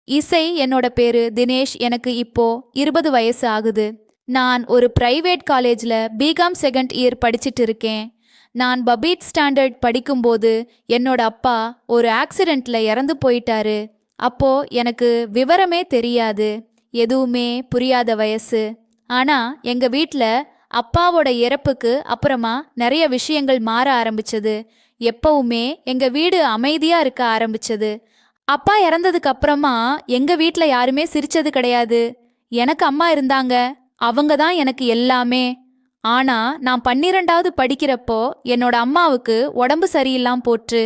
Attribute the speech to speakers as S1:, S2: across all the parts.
S1: இசை என்னோட பேரு தினேஷ். எனக்கு இப்போ 20 வயசு ஆகுது. நான் ஒரு பிரைவேட் காலேஜ்ல பிகாம் செகண்ட் இயர் படிச்சிட்டு இருக்கேன். நான் பபீட் ஸ்டாண்டர்ட் படிக்கும்போது என்னோட அப்பா ஒரு ஆக்சிடென்ட்ல இறந்து போயிட்டாரு. அப்போ எனக்கு விவரமே தெரியாது, எதுவுமே புரியாத வயசு. ஆனா எங்க வீட்ல அப்பாவோட இறப்புக்கு அப்புறமா நிறைய விஷயங்கள் மாற ஆரம்பிச்சது. எப்பவுமே எங்க வீடு அமைதியா இருக்க ஆரம்பிச்சது. அப்பா இறந்ததுக்கு அப்புறமா எங்க வீட்ல யாருமே சிரிச்சது கிடையாது. எனக்கு அம்மா இருந்தாங்க, அவங்க தான் எனக்கு எல்லாமே. ஆனா நான் 12வது படிக்கிறப்போ என்னோட அம்மாவுக்கு உடம்பு சரியில்லாம போச்சு.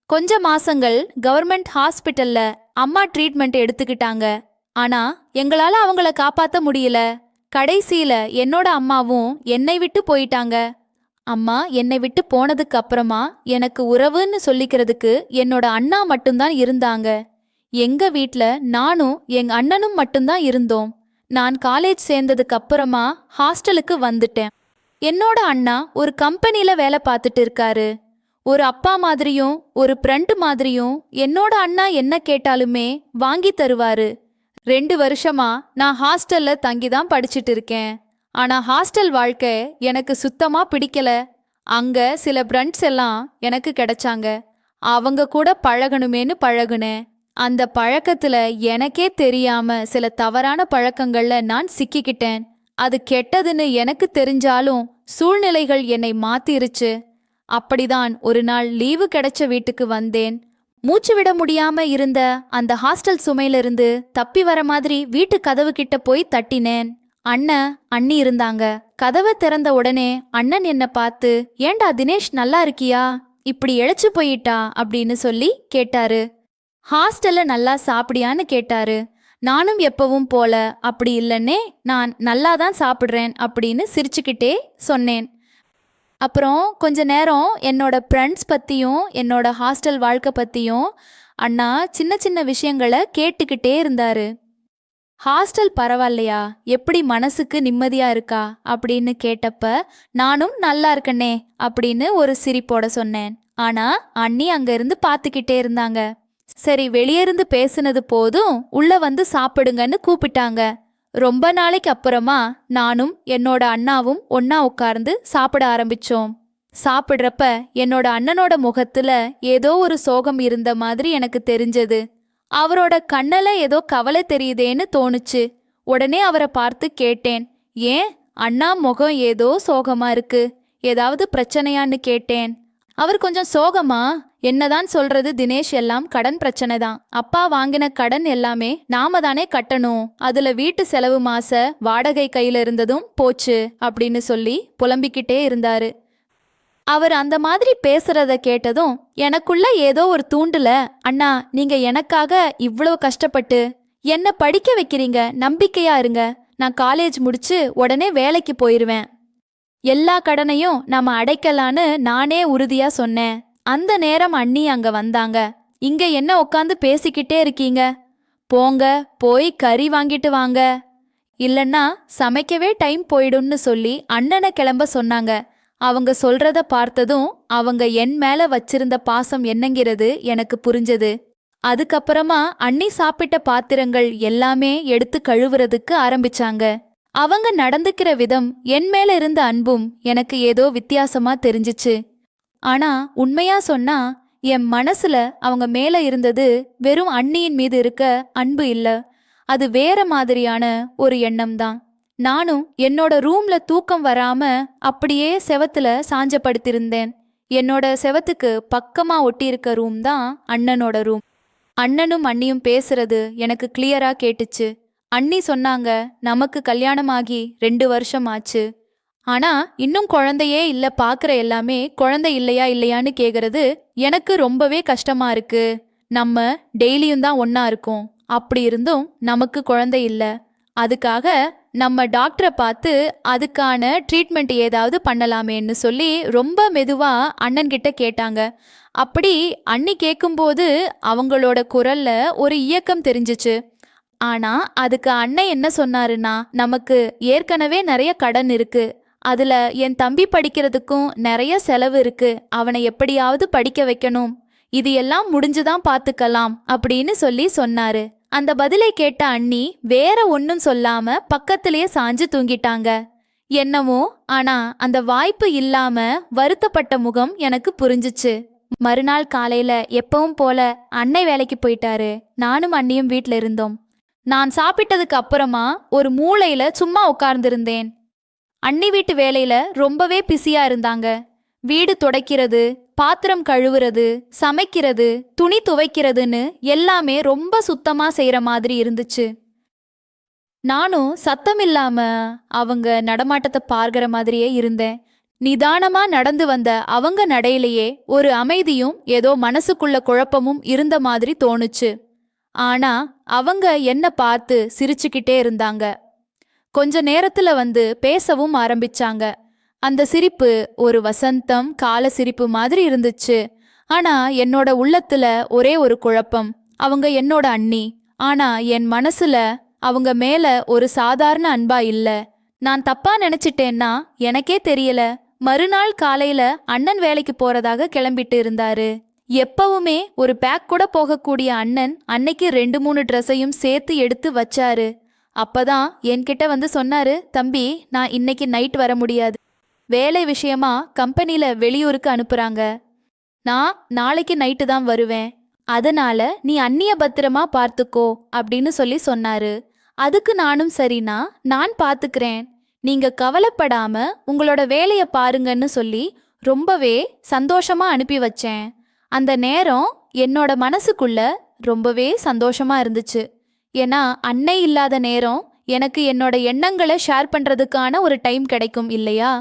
S1: கொஞ்ச மாசங்கள் கவர்மெண்ட் ஹாஸ்பிட்டல்ல அம்மா ட்ரீட்மெண்ட் எடுத்துக்கிட்டாங்க. ஆனா எங்களால அவங்கள காப்பாத்த முடியல. கடைசியில என்னோட அம்மாவும் என்னை விட்டு போயிட்டாங்க. அம்மா என்னை விட்டு போனதுக்கு அப்புறமா எனக்கு உறவுன்னு சொல்லிக்கிறதுக்கு என்னோட அண்ணா மட்டும்தான் இருந்தாங்க. எங்க வீட்ல நானும் எங்க அண்ணனும் மட்டும்தான் இருந்தோம். நான் காலேஜ் சேர்ந்ததுக்கு அப்புறமா ஹாஸ்டலுக்கு வந்துட்டேன். என்னோட அண்ணா ஒரு கம்பெனில வேலை பார்த்துட்டு இருக்காரு. ஒரு அப்பா மாதிரியும் ஒரு ஃப்ரெண்டு மாதிரியும் என்னோட அண்ணா என்ன கேட்டாலுமே வாங்கி தருவாரு. 2 வருஷமா நான் ஹாஸ்டல்ல தங்கி தான் படிச்சுட்டு இருக்கேன். ஆனா ஹாஸ்டல் வாழ்க்கை எனக்கு சுத்தமா பிடிக்கல. அங்க சில ஃப்ரெண்ட்ஸ் எல்லாம் எனக்கு கிடைச்சாங்க. அவங்க கூட பழகணுமேனு பழகுனேன். அந்த பழக்கத்துல எனக்கே தெரியாம சில தவறான பழக்கங்கள்ல நான் சிக்கிக்கிட்டேன். அது கெட்டதுன்னு எனக்கு தெரிஞ்சாலும் சூழ்நிலைகள் என்னை மாத்திருச்சு. அப்படிதான் ஒரு நாள் லீவு கிடைச்ச வீட்டுக்கு வந்தேன். மூச்சு விட முடியாம இருந்த அந்த ஹாஸ்டல் சுமையிலிருந்து தப்பி வர மாதிரி வீட்டு கதவு கிட்ட போய் தட்டினேன். அண்ணன் அண்ணி இருந்தாங்க. கதவை திறந்த உடனே அண்ணன் என்ன பார்த்து, ஏண்டா தினேஷ், நல்லா இருக்கியா, இப்படி இழைச்சு போயிட்டா அப்படின்னு சொல்லி கேட்டாரு. ஹாஸ்டல்ல நல்லா சாப்பிடியான்னு கேட்டாரு. நானும் எப்பவும் போல அப்படி இல்லைன்னே, நான் நல்லா தான் சாப்பிட்றேன் அப்படின்னு சிரிச்சுக்கிட்டே சொன்னேன். அப்புறம் கொஞ்ச நேரம் என்னோட ஃப்ரெண்ட்ஸ் பற்றியும் என்னோட ஹாஸ்டல் வாழ்க்கை பற்றியும் அண்ணா சின்ன சின்ன விஷயங்களை கேட்டுக்கிட்டே இருந்தாரு. ஹாஸ்டல் பரவாயில்லையா, எப்படி மனசுக்கு நிம்மதியா இருக்கா அப்படின்னு கேட்டப்ப நானும் நல்லா இருக்கனே அப்படின்னு ஒரு சிரிப்போட சொன்னேன். ஆனா அண்ணி அங்க இருந்து பார்த்துக்கிட்டே இருந்தாங்க. சரி, வெளியே இருந்து பேசுனது போதும், உள்ள வந்து சாப்பிடுங்கன்னு கூப்பிட்டாங்க. ரொம்ப நாளைக்கு அப்புறமா நானும் என்னோட அண்ணாவும் ஒன்னா உட்கார்ந்து சாப்பிட ஆரம்பிச்சோம். சாப்பிட்றப்ப என்னோட அண்ணனோட முகத்துல ஏதோ ஒரு சோகம் இருந்த மாதிரி எனக்கு தெரிஞ்சது. அவரோட கண்ணல ஏதோ கவலை தெரியுதேன்னு தோணுச்சு. உடனே அவரை பார்த்து கேட்டேன், ஏன் அண்ணா முகம் ஏதோ சோகமா இருக்கு, ஏதாவது பிரச்சனையான்னு கேட்டேன். அவர் கொஞ்சம் சோகமா, என்னதான் சொல்றது தினேஷ், எல்லாம் கடன் பிரச்சனை தான். அப்பா வாங்கின கடன் எல்லாமே நாம தானே கட்டணும். அதுல வீட்டு செலவு மாச வாடகை கையில இருந்ததும் போச்சு அப்படின்னு சொல்லி புலம்பிக்கிட்டே இருந்தாரு. அவர் அந்த மாதிரி பேசுறத கேட்டதும் எனக்குள்ள ஏதோ ஒரு தூண்டுல, அண்ணா நீங்க எனக்காக இவ்வளோ கஷ்டப்பட்டு என்ன படிக்க வைக்கிறீங்க, நம்பிக்கையா இருங்க. நான் காலேஜ் முடிச்சு உடனே வேலைக்கு போயிருவேன். எல்லா கடனையும் நாம அடைக்கலான்னு நானே உறுதியா சொன்னேன். அந்த நேரம் அண்ணி அங்க வந்தாங்க. இங்க என்ன உட்காந்து பேசிக்கிட்டே இருக்கீங்க, போங்க போய் கறி வாங்கிட்டு வாங்க, இல்லைன்னா சமைக்கவே டைம் போயிடும்னு சொல்லி அண்ணனை கிளம்ப சொன்னாங்க. அவங்க சொல்றத பார்த்ததும் அவங்க என் மேல வச்சிருந்த பாசம் என்னங்கிறது எனக்கு புரிஞ்சது. அதுக்கப்புறமா அண்ணி சாப்பிட்ட பாத்திரங்கள் எல்லாமே எடுத்து கழுவுறதுக்கு ஆரம்பிச்சாங்க. அவங்க நடந்துக்கிற விதம், என் மேல இருந்த அன்பும் எனக்கு ஏதோ வித்தியாசமா தெரிஞ்சிச்சு. ஆனா உண்மையா சொன்னா என் மனசுல அவங்க மேல இருந்தது வெறும் அண்ணியின் மீது இருக்க அன்பு இல்ல, அது வேற மாதிரியான ஒரு எண்ணம் தான். நானும் என்னோட ரூம்ல தூக்கம் வராம அப்படியே செவத்துல சாஞ்சப்படுத்திருந்தேன். என்னோட செவத்துக்கு பக்கமா ஒட்டியிருக்க ரூம் தான் அண்ணனோட ரூம். அண்ணனும் அண்ணியும் பேசுறது எனக்கு கிளியரா கேட்டுச்சு. அண்ணி சொன்னாங்க, நமக்கு கல்யாணமாகி 2 வருஷம் ஆச்சு, ஆனா இன்னும் குழந்தையே இல்ல, பாக்குற எல்லாமே குழந்தை இல்லையா இல்லையான்னு கேக்குறது எனக்கு ரொம்பவே கஷ்டமா இருக்கு. நம்ம டெய்லியும் தான் ஒன்னா இருக்கோம், அப்படி இருந்தும் நமக்கு குழந்தை இல்ல. அதுக்காக நம்ம டாக்டரை பார்த்து அதுக்கான ட்ரீட்மெண்ட் ஏதாவது பண்ணலாமேன்னு சொல்லி ரொம்ப மெதுவா அண்ணன் கிட்ட கேட்டாங்க. அப்படி அண்ணி கேட்கும்போது அவங்களோட குரல்ல ஒரு இயக்கம் தெரிஞ்சிச்சு. ஆனா அதுக்கு அண்ணன் என்ன சொன்னாருன்னா, நமக்கு ஏற்கனவே நிறைய கடன் இருக்கு, அதுல என் தம்பி படிக்கிறதுக்கும் நிறைய செலவு இருக்கு, அவனை எப்படியாவது படிக்க வைக்கணும், இது எல்லாம் முடிஞ்சுதான் பாத்துக்கலாம் அப்படின்னு சொல்லி சொன்னாரு. அந்த பதிலை கேட்ட அண்ணி வேற ஒன்னும் சொல்லாம பக்கத்திலேயே சாஞ்சு தூங்கிட்டாங்க. என்னமோ ஆனா அந்த வாய்ப்பு இல்லாம வருத்தப்பட்ட முகம் எனக்கு புரிஞ்சுச்சு. மறுநாள் காலையில எப்பவும் போல அன்னை வேலைக்கு போயிட்டாரு. நானும் அண்ணியும் வீட்ல இருந்தோம். நான் சாப்பிட்டதுக்கு அப்புறமா ஒரு மூலையில சும்மா உட்கார்ந்திருந்தேன். அண்ணி வீட்டு வேலையில ரொம்பவே பிஸியா இருந்தாங்க. வீடு துடைக்கிறது, பாத்திரம் கழுவுறது, சமைக்கிறது, துணி துவைக்கிறதுன்னு எல்லாமே ரொம்ப சுத்தமா செய்யற மாதிரி இருந்துச்சு. நானும் சத்தமில்லாம அவங்க நடமாட்டத்தை பார்க்கிற மாதிரியே இருந்தேன். நிதானமா நடந்து வந்த அவங்க நடையிலேயே ஒரு அமைதியும் ஏதோ மனசுக்குள்ள குழப்பமும் இருந்த மாதிரி தோணுச்சு. ஆனா அவங்க என்ன பார்த்து சிரிச்சுக்கிட்டே இருந்தாங்க. கொஞ்ச நேரத்துல வந்து பேசவும் ஆரம்பிச்சாங்க. அந்த சிரிப்பு ஒரு வசந்தம் கால சிரிப்பு மாதிரி இருந்துச்சு. ஆனா என்னோட உள்ளத்துல ஒரே ஒரு குழப்பம். அவங்க என்னோட அண்ணி, ஆனா என் மனசுல அவங்க மேல ஒரு சாதாரண அன்பா இல்ல. நான் தப்பா நினைச்சிட்டேன்னா எனக்கே தெரியல. மறுநாள் காலையில அண்ணன் வேலைக்கு போறதாக கிளம்பிட்டு இருந்தாரு. எப்பவுமே ஒரு பேக் கூட போகக்கூடிய அண்ணன் அன்னைக்கு 2-3 ட்ரெஸ்ஸையும் சேர்த்து எடுத்து வச்சாரு. அப்பதான் என்கிட்ட வந்து சொன்னாரு, தம்பி, நான் இன்னைக்கு நைட் வர முடியாது. வேலை விஷயமா கம்பெனில வெளியூருக்கு அனுப்புறாங்க. நான் நாளைக்கு நைட்டு தான் வருவேன். அதனால நீ அண்ணிய பத்திரமா பார்த்துக்கோ அப்படின்னு சொல்லி சொன்னாரு. அதுக்கு நானும் சரினா நான் பார்த்துக்கிறேன், நீங்க கவலைப்படாம உங்களோட வேலைய பாருங்கன்னு சொல்லி ரொம்பவே சந்தோஷமா அனுப்பி வச்சேன். அந்த நேரம் என்னோட மனசுக்குள்ள ரொம்பவே சந்தோஷமா இருந்துச்சு. ஏன்னா அன்னை இல்லாத நேரம் எனக்கு என்னோட எண்ணங்களை ஷேர் பண்றதுக்கான ஒரு டைம் கிடைக்கும் இல்லையா?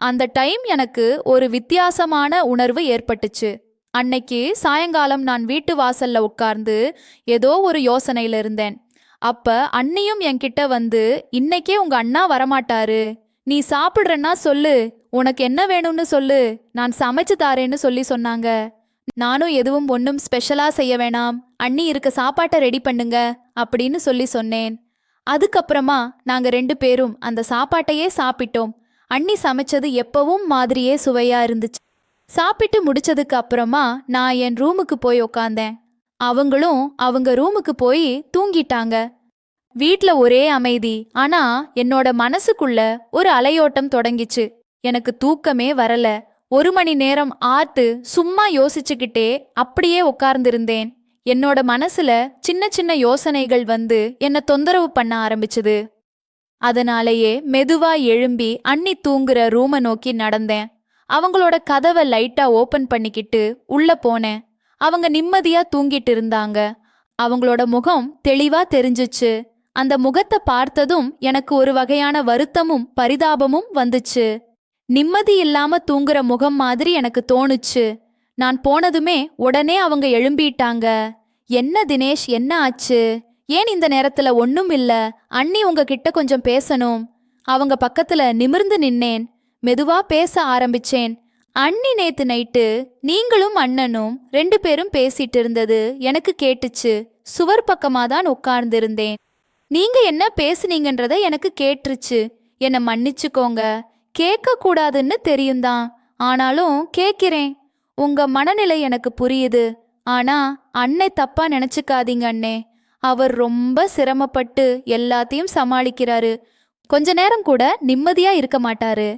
S1: அந்த டைம் எனக்கு ஒரு வித்தியாசமான உணர்வு ஏற்பட்டுச்சு. அன்னைக்கு சாயங்காலம் நான் வீட்டு வாசல்ல உட்கார்ந்து ஏதோ ஒரு யோசனையில இருந்தேன். அப்ப அண்ணியும் என்கிட்ட வந்து, இன்னைக்கே உங்க அண்ணா வரமாட்டாரு, நீ சாப்பிடுறன்னா சொல்லு, உனக்கு என்ன வேணும்னு சொல்லு, நான் சமைச்சு தாரேன்னு சொல்லி சொன்னாங்க. நானும் எதுவும் ஒன்றும் ஸ்பெஷலா செய்ய வேணாம், அண்ணி இருக்க சாப்பாட்டை ரெடி பண்ணுங்க அப்படின்னு சொல்லி சொன்னேன். அதுக்கப்புறமா நாங்க 2 பேரும் அந்த சாப்பாட்டையே சாப்பிட்டோம். அண்ணி சமைச்சது எப்பவும் மாதிரியே சுவையா இருந்துச்சு. சாப்பிட்டு முடிச்சதுக்கு அப்புறமா நான் என் ரூமுக்கு போய் உக்காந்தேன். அவங்களும் அவங்க ரூமுக்கு போய் தூங்கிட்டாங்க. வீட்ல ஒரே அமைதி. ஆனா என்னோட மனசுக்குள்ள ஒரு அலையோட்டம் தொடங்கிச்சு. எனக்கு தூக்கமே வரல. 1 மணி நேரம் சும்மா யோசிச்சுக்கிட்டே அப்படியே உட்கார்ந்திருந்தேன். என்னோட மனசுல சின்ன சின்ன யோசனைகள் வந்து என்ன தொந்தரவு பண்ண ஆரம்பிச்சுது. அதனாலேயே மெதுவா எழும்பி அண்ணி தூங்குற ரூமை நோக்கி நடந்தேன். அவங்களோட கதவை லைட்டா ஓபன் பண்ணிக்கிட்டு உள்ள போனேன். அவங்க நிம்மதியா தூங்கிட்டு இருந்தாங்க. அவங்களோட முகம் தெளிவா தெரிஞ்சுச்சு. அந்த முகத்தை பார்த்ததும் எனக்கு ஒரு வகையான வருத்தமும் பரிதாபமும் வந்துச்சு. நிம்மதி இல்லாம தூங்குற முகம் மாதிரி எனக்கு தோணுச்சு. நான் போனதுமே உடனே அவங்க எழும்பிட்டாங்க. என்ன தினேஷ், என்ன ஆச்சு? ஏன் இந்த நேரத்துல? ஒன்னும் இல்ல, அண்ணி உங்ககிட்ட கொஞ்சம் பேசணும். அவங்க பக்கத்துல நிமிர்ந்து நின்னேன். மெதுவா பேச ஆரம்பிச்சேன். அண்ணி நேத்து நைட்டு நீங்களும் அண்ணனும் 2 பேரும் பேசிட்டு இருந்தது எனக்கு கேட்டுச்சு. சுவர் பக்கமா தான் உட்கார்ந்திருந்தேன். நீங்க என்ன பேசுனீங்கன்றத எனக்கு கேட்டுருச்சு. என்னை மன்னிச்சுக்கோங்க, கேட்க கூடாதுன்னு தெரியும்தான், ஆனாலும் கேட்கிறேன். உங்க மனநிலை எனக்கு புரியுது. ஆனா அன்னை தப்பா நினைச்சுக்காதீங்க அண்ணே. அவர் ரொம்ப சிரமப்பட்டு எல்லாத்தையும் சமாளிக்கிறாரு. கொஞ்ச நேரம் கூட நிம்மதியா இருக்க மாட்டாரு.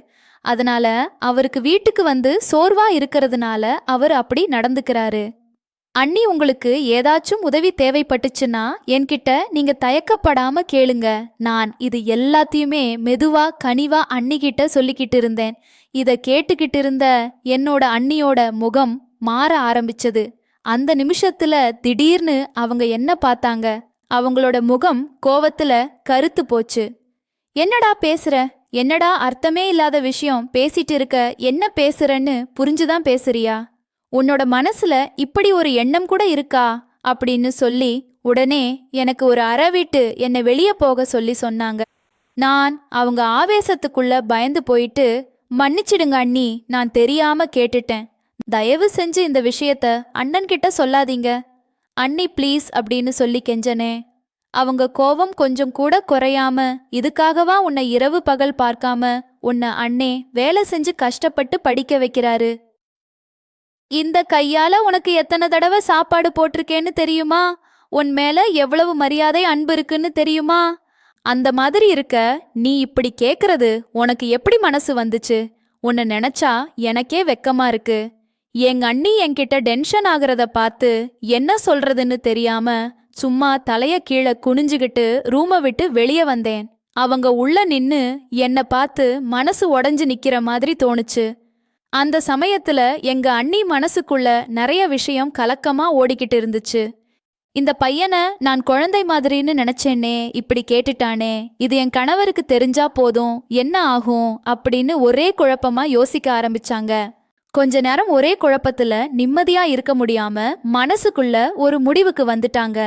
S1: அதனால அவருக்கு வீட்டுக்கு வந்து சோர்வா இருக்கிறதுனால அவர் அப்படி நடந்துக்கிறாரு. அண்ணி உங்களுக்கு ஏதாச்சும் உதவி தேவைப்பட்டுச்சுன்னா என்கிட்ட நீங்க தயக்கப்படாம கேளுங்க. நான் இது எல்லாத்தையுமே மெதுவா கனிவா அண்ணிகிட்ட சொல்லிக்கிட்டு இருந்தேன். இத கேட்டுக்கிட்டு இருந்த என்னோட அண்ணியோட முகம் மாற ஆரம்பிச்சது. அந்த நிமிஷத்துல திடீர்னு அவங்க என்ன பார்த்தாங்க. அவங்களோட முகம் கோவத்துல கருத்து போச்சு. என்னடா பேசுற? என்னடா அர்த்தமே இல்லாத விஷயம் பேசிட்டு இருக்க? என்ன பேசுறன்னு புரிஞ்சுதான் பேசுறியா? உன்னோட மனசுல இப்படி ஒரு எண்ணம் கூட இருக்கா அப்படின்னு சொல்லி உடனே எனக்கு ஒரு அறவிட்டு என்னை வெளியே போக சொல்லி சொன்னாங்க. நான் அவங்க ஆவேசத்துக்குள்ள பயந்து போயிட்டு, மன்னிச்சிடுங்க அண்ணி, நான் தெரியாம கேட்டுட்டேன். தயவு செஞ்சு இந்த விஷயத்த அண்ணன் கிட்ட சொல்லாதீங்க அண்ணி ப்ளீஸ் அப்படின்னு சொல்லி கெஞ்சனே. அவங்க கோவம் கொஞ்சம் கூட குறையாம, இதுக்காகவா உன்னை இரவு பகல் பார்க்காம உன்னை அண்ணே வேலை செஞ்சு கஷ்டப்பட்டு படிக்க வைக்கிறாரு. இந்த கையால உனக்கு எத்தனை தடவை சாப்பாடு போட்டிருக்கேன்னு தெரியுமா? உன் மேல எவ்வளவு மரியாதை அன்பு இருக்குன்னு தெரியுமா? அந்த மாதிரி இருக்க நீ இப்படி கேக்குறது உனக்கு எப்படி மனசு வந்துச்சு? உன்னை நினைச்சா எனக்கே வெக்கமா இருக்கு. எங்க அண்ணி என்கிட்ட டென்ஷன் ஆகுறத பார்த்து என்ன சொல்றதுன்னு தெரியாம சும்மா தலைய கீழே குனிஞ்சுகிட்டு ரூமை விட்டு வெளியே வந்தேன். அவங்க உள்ள நின்னு என்ன பார்த்து மனசு உடைஞ்சு நிக்கிற மாதிரி தோணுச்சு. அந்த சமயத்துல எங்க அண்ணி மனசுக்குள்ள நிறைய விஷயம் கலக்கமா ஓடிக்கிட்டு இருந்துச்சு. இந்த பையனை நான் குழந்தை மாதிரின்னு நினைச்சேனே, இப்படி கேட்டுட்டானே, இது என் கணவருக்கு தெரிஞ்சா போதும் என்ன ஆகும் அப்படின்னு ஒரே குழப்பமா யோசிக்க ஆரம்பிச்சாங்க. கொஞ்ச நேரம் ஒரே குழப்பத்துல நிம்மதியா இருக்க முடியாம மனசுக்குள்ள ஒரு முடிவுக்கு வந்துட்டாங்க.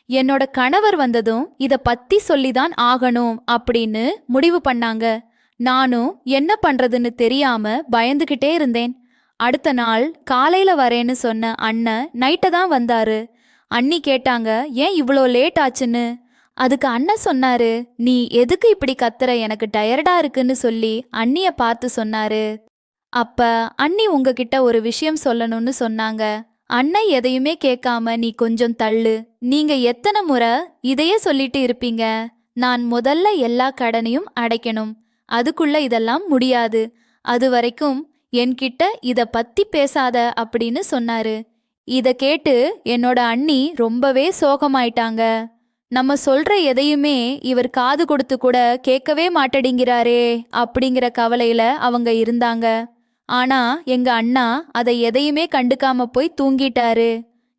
S1: என்னோட கணவர் வந்ததும் இத பத்தி சொல்லிதான் ஆகணும் அப்படின்னு முடிவு பண்ணாங்க. நானும் என்ன பண்றதுன்னு தெரியாம பயந்துகிட்டே இருந்தேன். அடுத்த நாள் காலையில வரேன்னு சொன்ன அண்ணன் நைட்ட தான் வந்தாரு. அண்ணி கேட்டாங்க ஏன் இவ்வளோ லேட் ஆச்சுன்னு. அதுக்கு அண்ணன் சொன்னாரு, நீ எதுக்கு இப்படி கத்துற, எனக்கு டயர்டா இருக்குன்னு சொல்லி அண்ணிய பார்த்து சொன்னாரு. அப்ப அண்ணி உங்ககிட்ட ஒரு விஷயம் சொல்லணும்னு சொன்னாங்க. அண்ணன் எதையுமே கேட்காம நீ கொஞ்சம் தள்ளு, நீங்க எத்தனை முறை இதையே சொல்லிட்டு இருப்பீங்க, நான் முதல்ல எல்லா கடனையும் அடைக்கணும், அதுக்குள்ள இதெல்லாம் முடியாது, அது வரைக்கும் என்கிட்ட இத பத்தி பேசாத அப்படின்னு சொன்னாரு. இத கேட்டு என்னோட அண்ணி ரொம்பவே சோகமாயிட்டாங்க. நம்ம சொல்ற எதையுமே இவர் காது கொடுத்து கூட கேட்கவே மாட்டேங்கிறாரே அப்படிங்கிற கவலையில அவங்க இருந்தாங்க. ஆனா எங்க அண்ணா அதை எதையுமே கண்டுக்காம போய் தூங்கிட்டாரு.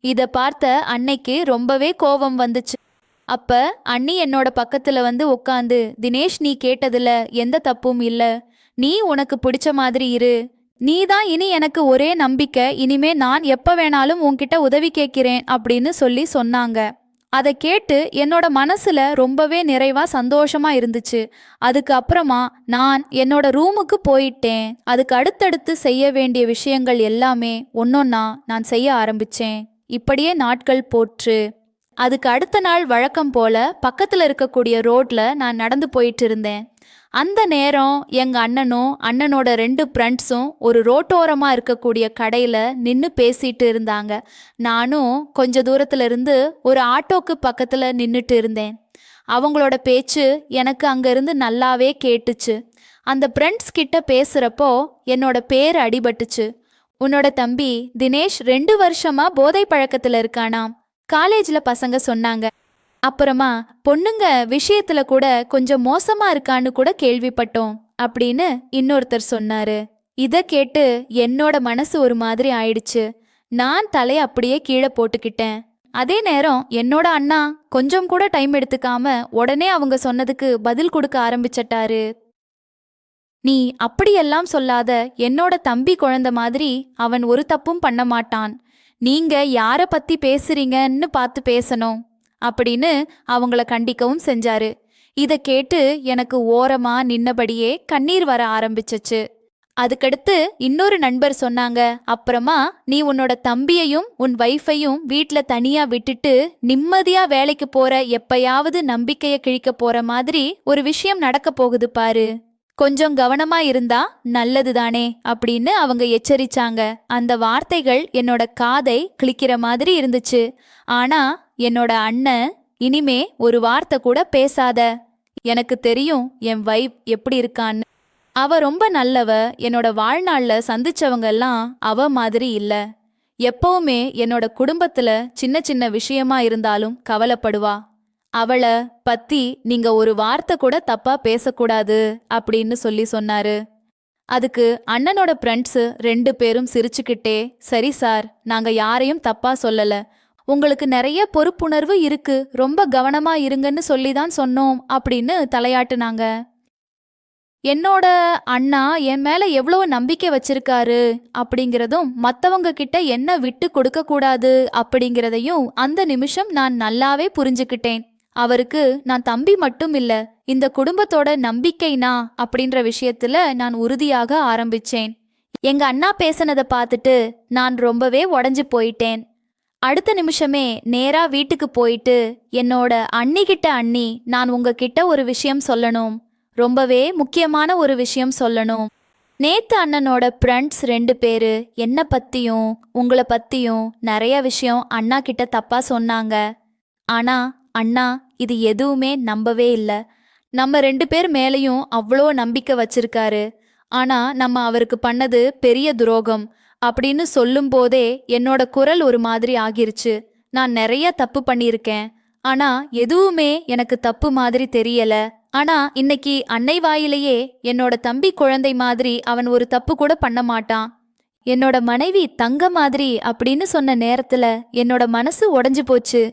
S1: இத பார்த்த அன்னைக்கு ரொம்பவே கோபம் வந்துச்சு. அப்ப அண்ணி என்னோட பக்கத்துல வந்து உட்காந்து, தினேஷ் நீ கேட்டதுல எந்த தப்பும் இல்ல, நீ உனக்கு பிடிச்ச மாதிரி இரு, நீதான் இனி எனக்கு ஒரே நம்பிக்கை, இனிமே நான் எப்ப வேணாலும் உன்கிட்ட உதவி கேட்கிறேன் அப்படின்னு சொல்லி சொன்னாங்க. அதை கேட்டு என்னோட மனசுல ரொம்பவே நிறைவா சந்தோஷமா இருந்துச்சு. அதுக்கு அப்புறமா நான் என்னோட ரூமுக்கு போயிட்டேன். அதுக்கு அடுத்தடுத்து செய்ய வேண்டிய விஷயங்கள் எல்லாமே ஒன்னொன்னா நான் செய்ய ஆரம்பிச்சேன். இப்படியே நாட்கள் போற்று. அதுக்கு அடுத்த நாள் வழக்கம் போல பக்கத்துல இருக்கக்கூடிய ரோட்ல நான் நடந்து போயிட்டு இருந்தேன். அந்த நேரம் எங்க அண்ணனும் அண்ணனோட 2 ஃப்ரெண்ட்ஸும் ஒரு ரோட்டோரமா இருக்கக்கூடிய கடையில நின்று பேசிட்டு இருந்தாங்க. நானும் கொஞ்ச தூரத்துல இருந்து ஒரு ஆட்டோக்கு பக்கத்துல நின்றுட்டு இருந்தேன். அவங்களோட பேச்சு எனக்கு அங்கிருந்து நல்லாவே கேட்டுச்சு. அந்த ஃப்ரெண்ட்ஸ் கிட்ட பேசுறப்போ என்னோட பேர் அடிபட்டுச்சு. உன்னோட தம்பி தினேஷ் 2 வருஷமா போதை பழக்கத்துல இருக்கானாம், காலேஜ்ல பசங்க சொன்னாங்க. அப்புறமா பொண்ணுங்க விஷயத்துல கூட கொஞ்சம் மோசமா இருக்கான்னு கூட கேள்விப்பட்டோம் அப்படின்னு இன்னொருத்தர் சொன்னாரு. இத கேட்டு என்னோட மனசு ஒரு மாதிரி ஆயிடுச்சு. நான் தலைய அப்படியே கீழே போட்டுக்கிட்டேன். அதே நேரம் என்னோட அண்ணா கொஞ்சம் கூட டைம் எடுத்துக்காம உடனே அவங்க சொன்னதுக்கு பதில் கொடுக்க ஆரம்பிச்சிட்டாரு. நீ அப்படியெல்லாம் சொல்லாத, என்னோட தம்பி குழந்தை மாதிரி அவன் ஒரு தப்பும் பண்ண மாட்டான், நீங்க யார பத்தி பேசுறீங்கன்னு பார்த்து பேசணும் அப்படின்னு அவங்கள கண்டிக்கவும் செஞ்சாரு. இத கேட்டு எனக்கு ஓரமா நின்னபடியே கண்ணீர் வர ஆரம்பிச்சிச்சு. அதுக்கடுத்து இன்னொரு நண்பர் சொன்னாங்க, அப்புறமா நீ உன்னோட தம்பியையும் உன் வைஃபையும் வீட்ல தனியா விட்டுட்டு நிம்மதியா வேலைக்கு போற, எப்பயாவது நம்பிக்கைய கிழிக்க போற மாதிரி ஒரு விஷயம் நடக்க போகுது பாரு, கொஞ்சம் கவனமா இருந்தா நல்லதுதானே அப்படின்னு அவங்க எச்சரிச்சாங்க. அந்த வார்த்தைகள் என்னோட காதை கிழிக்கிற மாதிரி இருந்துச்சு. ஆனா என்னோட அண்ணன், இனிமே ஒரு வார்த்தை கூட பேசாத, எனக்கு தெரியும் என் வைஃப் எப்படி இருக்கான்னு, அவ ரொம்ப நல்லவ, என்னோட வாழ்நாள்ல சந்திச்சவங்க எல்லாம் அவ மாதிரி இல்ல, எப்பவுமே என்னோட குடும்பத்துல சின்ன சின்ன விஷயமா இருந்தாலும் கவலைப்படுவா, அவளை பத்தி நீங்க ஒரு வார்த்தை கூட தப்பா பேசக்கூடாது அப்படின்னு சொல்லி சொன்னாரு. அதுக்கு அண்ணனோட ஃப்ரெண்ட்ஸு 2 பேரும் சிரிச்சுக்கிட்டே, சரி சார், நாங்க யாரையும் தப்பா சொல்லல, உங்களுக்கு நிறைய பொறுப்புணர்வு இருக்கு, ரொம்ப கவனமா இருங்கன்னு சொல்லிதான் சொன்னோம் அப்படின்னு தலையாட்டுனாங்க. என்னோட அண்ணா என் மேல எவ்வளவு நம்பிக்கை வச்சிருக்காரு அப்படிங்கிறதும் மத்தவங்க கிட்ட என்ன விட்டு கொடுக்க கூடாது அப்படிங்கிறதையும் அந்த நிமிஷம் நான் நல்லாவே புரிஞ்சுக்கிட்டேன். அவருக்கு நான் தம்பி மட்டும் இல்ல, இந்த குடும்பத்தோட நம்பிக்கைனா அப்படின்ற விஷயத்துல நான் உறுதியாக ஆரம்பிச்சேன். எங்க அண்ணா பேசினதை பார்த்துட்டு நான் ரொம்பவே உடஞ்சு போயிட்டேன். அடுத்த நிமிஷமே நேரா வீட்டுக்கு போயிட்டு என்னோட அண்ணிகிட்ட, அண்ணி நான் உங்ககிட்ட ஒரு விஷயம் சொல்லணும், ரொம்பவே முக்கியமான ஒரு விஷயம் சொல்லணும். நேத்து அண்ணனோட ஃப்ரெண்ட்ஸ் 2 பேரு என்னை பத்தியும் உங்களை பத்தியும் நிறைய விஷயம் அண்ணா கிட்ட தப்பா சொன்னாங்க. ஆனா அண்ணா இது எதுவுமே நம்பவே இல்ல. நம்ம 2 பேர் மேலயும் அவ்வளோ நம்பிக்கை வச்சிருக்காரு. ஆனா நம்ம அவருக்கு பண்ணது பெரிய துரோகம் அப்படின்னு சொல்லும்போதே என்னோட குரல் ஒரு மாதிரி ஆகிருச்சு. நான் நிறைய தப்பு பண்ணியிருக்கேன். ஆனா எதுவுமே எனக்கு தப்பு மாதிரி தெரியல. ஆனா இன்னைக்கு அன்னை வாயிலேயே என்னோட தம்பி குழந்தை மாதிரி அவன் ஒரு தப்பு கூட பண்ண மாட்டான். என்னோட மனைவி தங்க மாதிரி அப்படின்னு சொன்ன நேரத்துல என்னோட மனசு உடைஞ்சு போச்சு.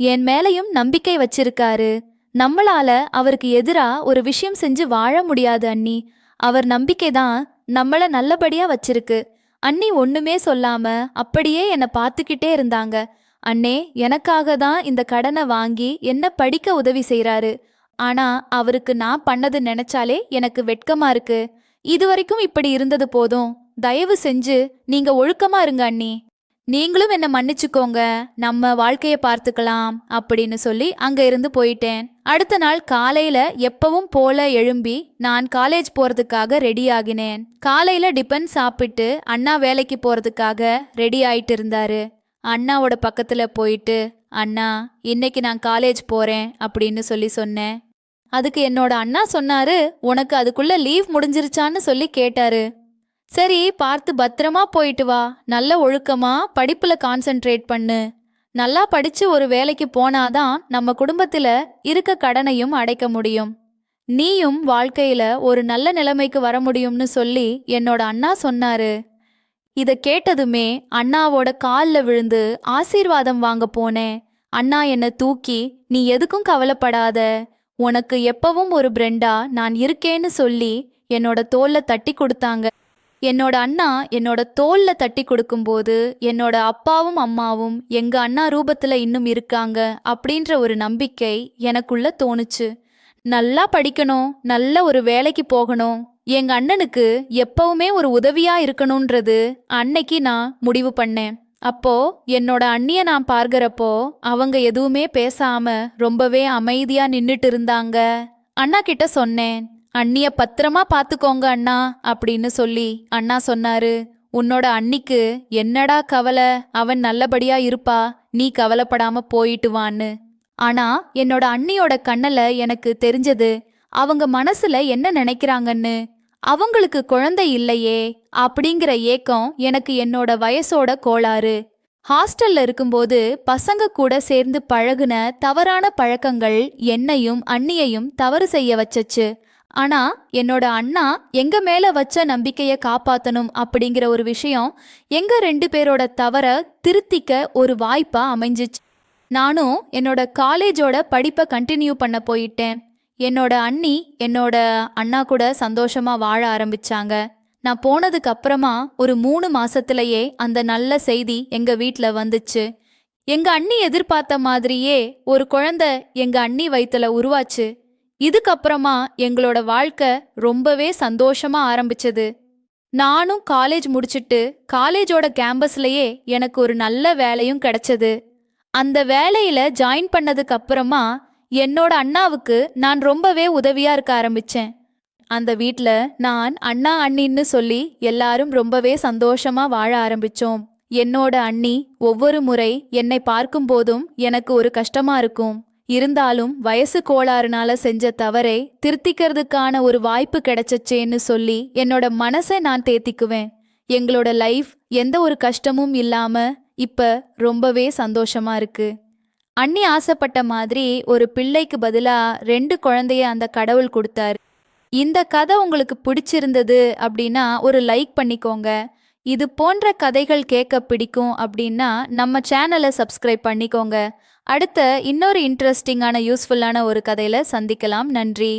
S1: என் மேலையும் நம்பிக்கை வச்சிருக்காரு. நம்மளால அவருக்கு எதிரா ஒரு விஷயம் செஞ்சு வாழ முடியாது அண்ணி. அவர் நம்பிக்கை தான் நம்மள நல்லபடியா வச்சிருக்கு. அண்ணி ஒண்ணுமே சொல்லாம அப்படியே என்னை பார்த்துக்கிட்டே இருந்தாங்க. அண்ணே எனக்காக தான் இந்த கடனை வாங்கி என்ன படிக்க உதவி செய்றாரு. ஆனா அவருக்கு நான் பண்ணது நினைச்சாலே எனக்கு வெட்கமா இருக்கு. இதுவரைக்கும் இப்படி இருந்தது போதும். தயவு செஞ்சு நீங்க ஒழுக்கமா இருங்க அண்ணி. நீங்களும் என்ன மன்னிச்சுக்கோங்க. நம்ம வாழ்க்கைய பார்த்துக்கலாம் அப்படின்னு சொல்லி அங்க இருந்து போயிட்டேன். அடுத்த நாள் காலையில எப்பவும் போல எழும்பி நான் காலேஜ் போறதுக்காக ரெடி ஆகினேன். காலையில டிபன் சாப்பிட்டு அண்ணா வேலைக்கு போறதுக்காக ரெடி ஆயிட்டு இருந்தாரு. அண்ணாவோட பக்கத்துல போயிட்டு, அண்ணா இன்னைக்கு நான் காலேஜ் போறேன் அப்படின்னு சொல்லி சொன்னேன். அதுக்கு என்னோட அண்ணா சொன்னாரு, உனக்கு அதுக்குள்ள லீவ் முடிஞ்சிருச்சான்னு சொல்லி கேட்டாரு. சரி பார்த்து பத்திரமா போயிட்டு வா. நல்ல ஒழுக்கமா படிப்புல கான்சென்ட்ரேட் பண்ணு. நல்லா படிச்சு ஒரு வேலைக்கு போனாதான் நம்ம குடும்பத்துல இருக்க கடனையும் அடைக்க முடியும். நீயும் வாழ்க்கையில ஒரு நல்ல நிலைமைக்கு வர முடியும்னு சொல்லி என்னோட அண்ணா சொன்னாரு. இத கேட்டதுமே அண்ணாவோட கால்ல விழுந்து ஆசீர்வாதம் வாங்க போனேன். அண்ணா என்ன தூக்கி, நீ எதுக்கும் கவலைப்படாத, உனக்கு எப்பவும் ஒரு பிரெண்டா நான் இருக்கேன்னு சொல்லி என்னோட தோல்ல தட்டி கொடுத்தாங்க. என்னோட அண்ணா என்னோட தோல்ல தட்டி கொடுக்கும்போது என்னோட அப்பாவும் அம்மாவும் எங்க அண்ணா ரூபத்துல இன்னும் இருக்காங்க அப்படின்ற ஒரு நம்பிக்கை எனக்குள்ள தோணுச்சு. நல்லா படிக்கணும், நல்ல ஒரு வேலைக்கு போகணும், எங்க அண்ணனுக்கு எப்பவுமே ஒரு உதவியா இருக்கணும்ன்றது அன்னைக்கு நான் முடிவு பண்ணேன். அப்போ என்னோட அண்ணிய நான் பார்க்கறப்போ அவங்க எதுவுமே பேசாம ரொம்பவே அமைதியா நின்னுட்டு இருந்தாங்க. அண்ணா கிட்ட சொன்னேன், அண்ணிய பத்திரமா பாத்துக்கோங்க அண்ணா அப்படின்னு சொல்லி அண்ணா சொன்னாரு, உன்னோட அண்ணிக்கு என்னடா கவலை, அவன் நல்லபடியா இருப்பா, நீ கவலைப்படாம போயிட்டு வான்னு. ஆனா என்னோட அண்ணியோட கண்ணுல எனக்கு தெரிஞ்சது அவங்க மனசுல என்ன நினைக்கிறாங்கன்னு. அவங்களுக்கு குழந்தை இல்லையே அப்படிங்கிற ஏக்கம் எனக்கு என்னோட வயசோட கோளாறு. ஹாஸ்டல்ல இருக்கும்போது பசங்க கூட சேர்ந்து பழகுன தவறான பழக்கங்கள் என்னையும் அண்ணியையும் தவறு செய்ய வச்சச்சு. ஆனா என்னோட அண்ணா எங்க மேல வச்ச நம்பிக்கைய காப்பாத்தணும் அப்படிங்கிற ஒரு விஷயம் எங்க 2 பேரோட தவற திருத்திக்க ஒரு வாய்ப்பா அமைஞ்சிச்சு. நானும் என்னோட காலேஜோட படிப்பை கண்டினியூ பண்ண போயிட்டேன். என்னோட அண்ணி என்னோட அண்ணா கூட சந்தோஷமா வாழ ஆரம்பிச்சாங்க. நான் போனதுக்கு அப்புறமா ஒரு 3 மாசத்திலேயே அந்த நல்ல செய்தி எங்க வீட்ல வந்துச்சு. எங்க அண்ணி எதிர்பார்த்த மாதிரியே ஒரு குழந்தை எங்க அண்ணி வயித்துல உருவாச்சு. இதுக்கப்புறமா எங்களோட வாழ்க்கை ரொம்பவே சந்தோஷமா ஆரம்பிச்சது. நானும் காலேஜ் முடிச்சிட்டு காலேஜோட கேம்பஸ்லயே எனக்கு ஒரு நல்ல வேலையும் கிடைச்சது. அந்த வேலையில ஜாயின் பண்ணதுக்கு அப்புறமா என்னோட அண்ணாவுக்கு நான் ரொம்பவே உதவியா இருக்க ஆரம்பிச்சேன். அந்த வீட்ல நான் அண்ணா அண்ணின்னு சொல்லி எல்லாரும் ரொம்பவே சந்தோஷமா வாழ ஆரம்பிச்சோம். என்னோட அண்ணி ஒவ்வொரு முறை என்னை பார்க்கும்போதும் எனக்கு ஒரு கஷ்டமா இருக்கும். இருந்தாலும் வயசு கோளாறுனால செஞ்ச தவறை திருத்திக்கிறதுக்கான ஒரு வாய்ப்பு கிடைச்சச்சேன்னு சொல்லி என்னோட மனசை நான் தேத்திக்குவேன். எங்களோட லைஃப் எந்த ஒரு கஷ்டமும் இல்லாம இப்ப ரொம்பவே சந்தோஷமா இருக்கு. அண்ணி ஆசைப்பட்ட மாதிரி ஒரு பிள்ளைக்கு பதிலா 2 குழந்தைய அந்த கடவுள் கொடுத்தாரு. இந்த கதை உங்களுக்கு பிடிச்சிருந்தது அப்படின்னா ஒரு லைக் பண்ணிக்கோங்க. இது போன்ற கதைகள் கேட்க பிடிக்கும் அப்படின்னா நம்ம சேனலை சப்ஸ்கிரைப் பண்ணிக்கோங்க. அடுத்த இன்னொரு இன்ட்ரெஸ்டிங்கான யூஸ்ஃபுல்லான ஒரு கதையில சந்திக்கலாம். நன்றி.